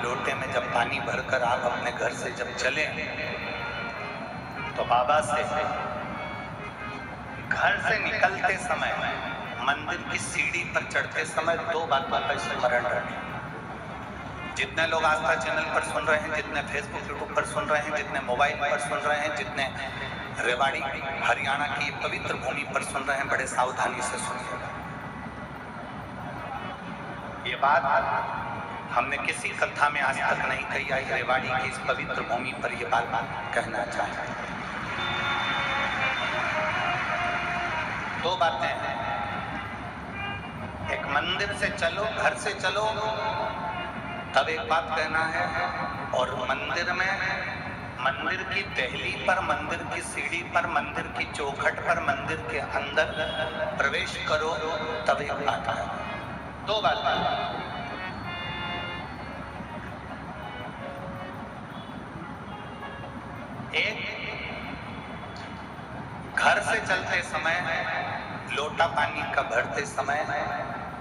लोटे में जब पानी भरकर आप अपने घर से जब चले तो बाबा से घर से निकलते समय, मंदिर की सीढ़ी पर चढ़ते समय 2 बातों का स्मरण रखें। जितने लोग आस्था चैनल पर सुन रहे हैं, जितने फेसबुक यूट्यूब पर सुन रहे हैं, जितने मोबाइल पर सुन रहे हैं, जितने रेवाड़ी हरियाणा की पवित्र भूमि पर सुन रहे हैं, बड़े सावधानी से सुनिएगा। ये बात हमने किसी कथा में आज तक नहीं कही आई। रेवाड़ी की इस पवित्र भूमि पर ये बात कहना चाहते हैं। 2 बातें हैं। एक, मंदिर से चलो, घर से चलो, तब एक बात कहना है, और मंदिर में, मंदिर की दहली पर, मंदिर की सीढ़ी पर, मंदिर की चौखट पर, मंदिर के अंदर प्रवेश करो, तब एक बात है। 2 बात। एक, घर से चलते समय, लोटा पानी का भरते समय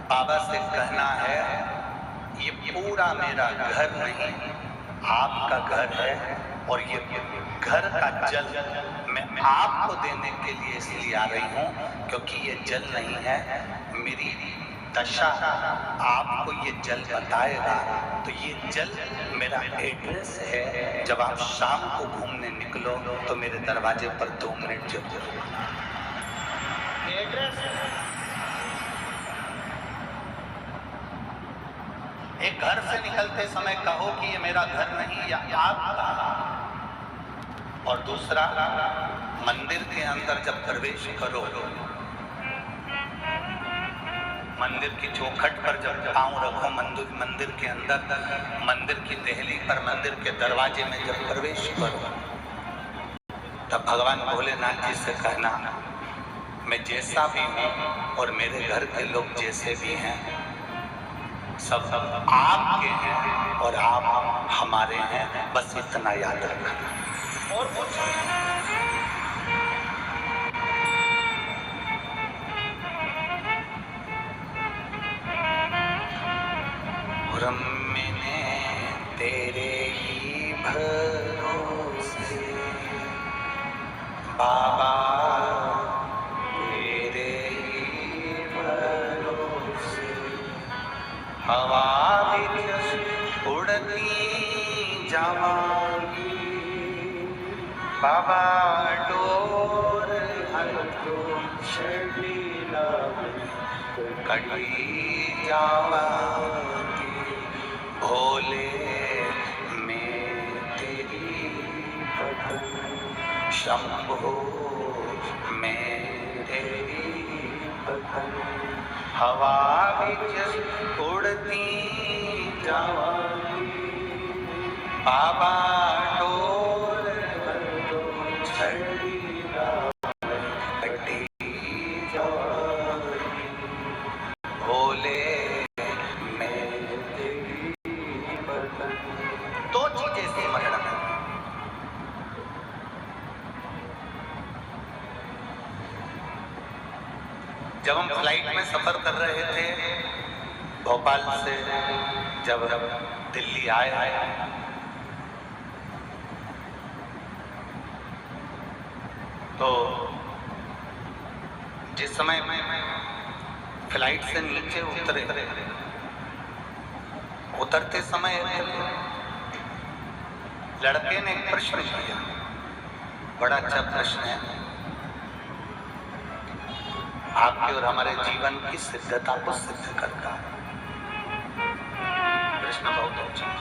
बाबा से कहना है, ये पूरा मेरा घर नहीं, आपका घर है, और ये घर का जल मैं आपको देने के लिए इसलिए आ रही हूँ क्योंकि ये जल नहीं है, मेरी दशा आपको ये जल बताएगा। तो ये जल मेरा एड्रेस है। जब आप शाम को घूमने निकलो तो मेरे दरवाजे पर 2 मिनट जरूर एड्रेस। एक, घर से निकलते समय कहो कि ये मेरा घर नहीं, या आपका। और दूसरा, मंदिर के अंदर जब प्रवेश करो, मंदिर की चौखट पर जब पांव रखो, मंदिर के अंदर, मंदिर की दहली पर, मंदिर के दरवाजे में जब प्रवेश करो, तब भगवान भोलेनाथ जी से कहना, मैं जैसा भी हूँ और मेरे घर के लोग जैसे भी हैं, सब आपके हैं और आप हमारे हैं, बस इतना याद रखना। और कुछ मैंने तेरे ही भरोसे बाबा, तेरे ही भरोसे हवा बिच उड़ती जावांगी, बाबा डोर छड़ीला कटी जावांगी, भोले मैं तेरी भगत, शंभो मैं तेरी भगत, हवा बिच उड़ती जावांगी, बाबा डोर छड़ीला कटी जावांगी, भोले मैं तेरी भगत। 2 चीजें स्मरण में। जब हम फ्लाइट में सफर कर रहे थे, भोपाल से जब दिल्ली आए, तो जिस समय फ्लाइट से नीचे उतरते समय लड़के ने एक प्रश्न किया, बड़ा अच्छा प्रश्न है, आपके और हमारे जीवन की सिद्धता को सिद्ध करता है। प्रश्न बहुत अच्छा है।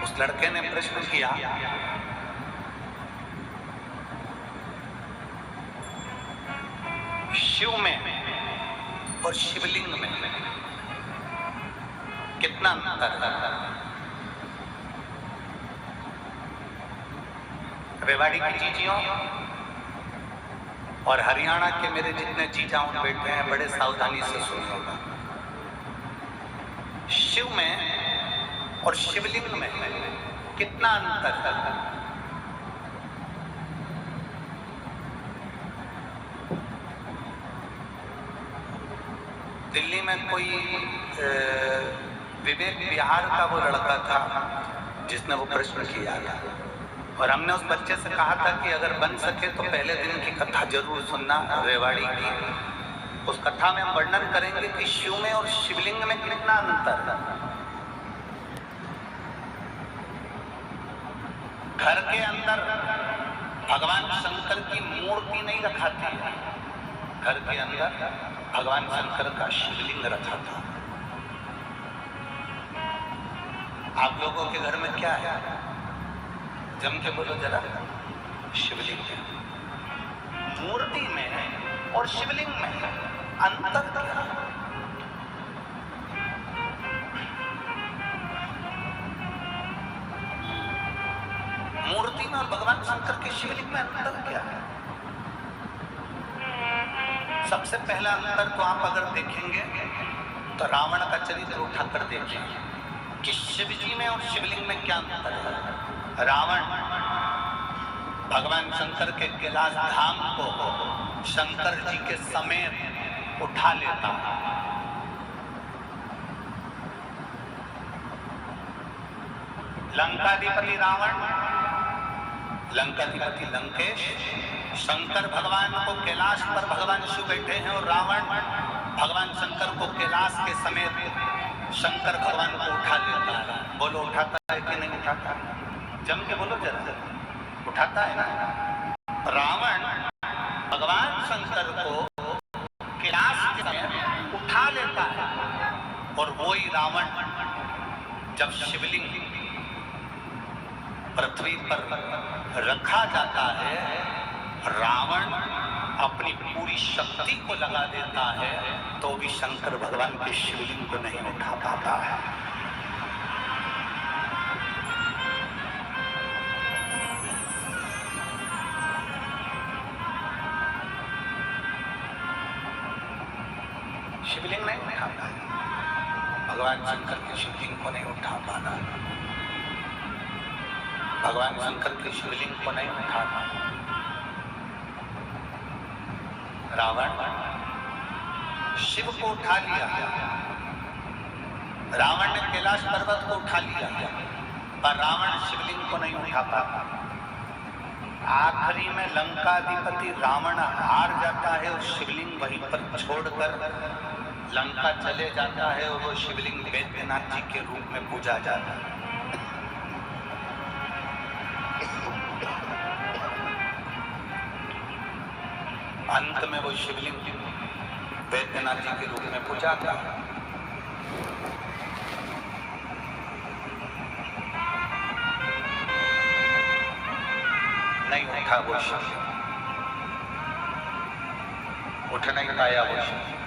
उस लड़के ने प्रश्न किया, शिव में और शिवलिंग में कितना अंतर है? रेवाड़ी की जीजियों और हरियाणा के मेरे जितने जीजाओं बैठे हैं, बड़े सावधानी से सुनिएगा। शिव में और शिवलिंग में कितना अंतर है? दिल्ली में कोई विवेक विहार का वो लड़का था जिसने वो प्रश्न किया था, और हमने उस बच्चे से कहा था कि अगर बन सके तो पहले दिन की कथा जरूर सुनना रेवाड़ी की। उस कथा में हम वर्णन करेंगे कि शिव में और शिवलिंग में कितना अंतर है। घर के अंदर भगवान शंकर की मूर्ति नहीं रखा थी, घर के अंदर भगवान शंकर का शिवलिंग रखा था। आप लोगों के घर में क्या है? जम के बोलो जरा। शिवलिंग है। मूर्ति में और शिवलिंग में अंतर क्या? मूर्ति में और भगवान शंकर के शिवलिंग में अंतर क्या है? सबसे पहला अंतर तो आप अगर देखेंगे तो रावण का चरित्र उठाकर देखेंगे कि शिव जी में और शिवलिंग में क्या अंतर है। रावण भगवान शंकर के कैलाश धाम को शंकर जी के समेत उठा लेता है। लंकाधिपति रावण, लंकाधिपति लंकेश शंकर भगवान को कैलाश पर भगवान शिव बैठे हैं, और रावण भगवान शंकर को कैलाश के समेत शंकर भगवान को उठा लेता है। बोलो उठाता है कि नहीं उठाता? जम के बोलो जरा। उठाता है ना? रावण भगवान शंकर को कैलाश के समेत उठा लेता है, और वही रावण जब शिवलिंग पृथ्वी पर रखा जाता है, रावण अपनी पूरी शक्ति को लगा देता है तो भी शंकर भगवान के शिवलिंग को नहीं उठा पाता है। शिवलिंग नहीं उठा पाता, भगवान शंकर के शिवलिंग को नहीं उठा पाता, भगवान शंकर के शिवलिंग को नहीं उठा पाता। रावण शिव को उठा लिया, रावण ने कैलाश पर्वत को उठा लिया, पर रावण शिवलिंग को नहीं उठा पाता। आखिरी में लंकाधिपति रावण हार जाता है और शिवलिंग वहीं पर छोड़कर लंका चले जाता है, और वो शिवलिंग वैद्यनाथ जी के रूप में पूजा जाता है। अंत में वो शिवलिंग वैद्यनाथ जी के रूप में पूजा था। नहीं उठा वो शिवलिंग, उठ नहीं पाया वो शिवलिंग।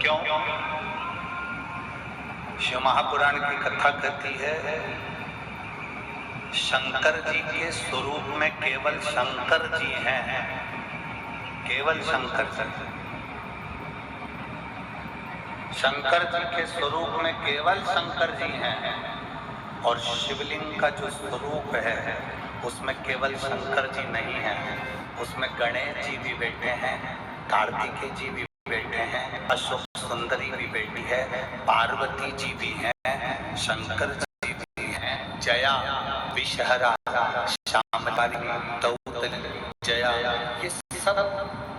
क्यों? शिव महापुराण की कथा कहती है शंकर जी के स्वरूप में केवल शंकर जी हैं, केवल शंकर जी। शंकर जी के स्वरूप में केवल शंकर जी हैं, और शिवलिंग का जो स्वरूप है उसमें केवल शंकर जी नहीं है, उसमें गणेश जी भी बैठे हैं, कार्तिकेय जी भी बैठे हैं, अशोक सुंदरी भी बैठी है, पार्वती जी भी हैं, शंकर जी भी हैं, जया विषहरा श्यामलारी दौतली जया, ये सब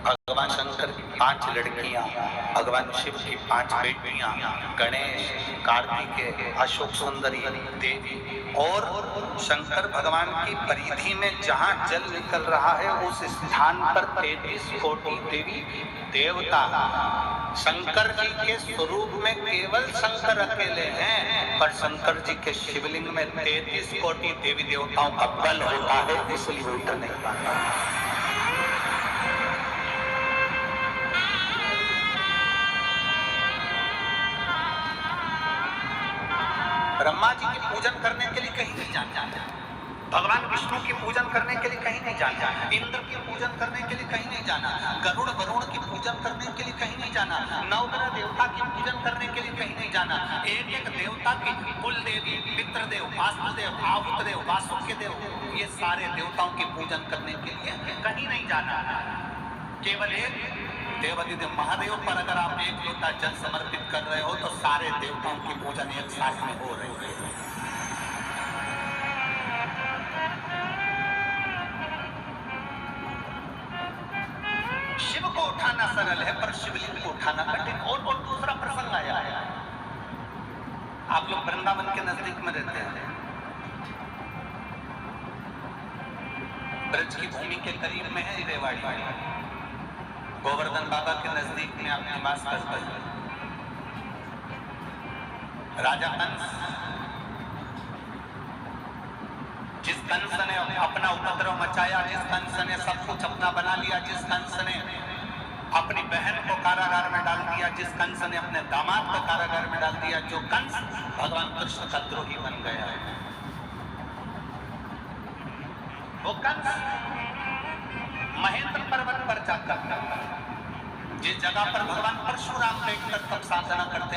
भगवान शंकर की 5 लड़कियां, भगवान शिव की 5 बेटियां, गणेश, कार्तिकेय, अशोक सुंदरी देवी, और शंकर भगवान की परिधि में जहां जल निकल रहा है उस स्थान पर 33 कोटि देवी देवता। शंकर जी के स्वरूप में केवल शंकर अकेले हैं, पर शंकर जी के शिवलिंग में 33 कोटि देवी देवताओं का बल होता है, इसलिए उठ नहीं पाता। ब्रह्मा जी की पूजन करने के लिए कहीं नहीं जाना, भगवान विष्णु की पूजन करने के लिए कहीं नहीं जाना, इंद्र की पूजन करने के लिए कहीं नहीं जाना, गरुड़ वरुण की पूजन करने के लिए कहीं नहीं जाना, नवग्रह देवता की पूजन करने के लिए कहीं नहीं जाना, एक एक देवता की कुल देवी, पितृदेव, वास्तुदेव, आहुतदेव, वासुकी देव, ये सारे देवताओं की पूजन करने के लिए कहीं नहीं जाना। केवल एक देवाधिदेव महादेव पर अगर आप एक लोटा जल समर्पित कर रहे हो तो सारे देवताओं की पूजन एक साथ में हो रही है। शिव को उठाना सरल है पर शिवलिंग को उठाना कठिन। और दूसरा प्रसंग आया है, आप लोग वृंदावन के नजदीक में रहते हैं, ब्रज की भूमि के करीब में है रेवाड़ी, गोवर्धन बाबा के नजदीक में आप निवास करते हैं। राजा कंस, जिस कंस ने अपना उपद्रव मचाया, जिस कंस ने सब कुछ अपना बना लिया, जिस कंस ने अपनी बहन को कारागार में डाल दिया, जिस कंस ने अपने दामाद को कारागार में डाल दिया, जो कंस भगवान कृष्ण का द्रोही बन गया है, वो कंस महेंद्र पर्वत पर जाकर जिस जगह पर भगवान परशुराम बैठे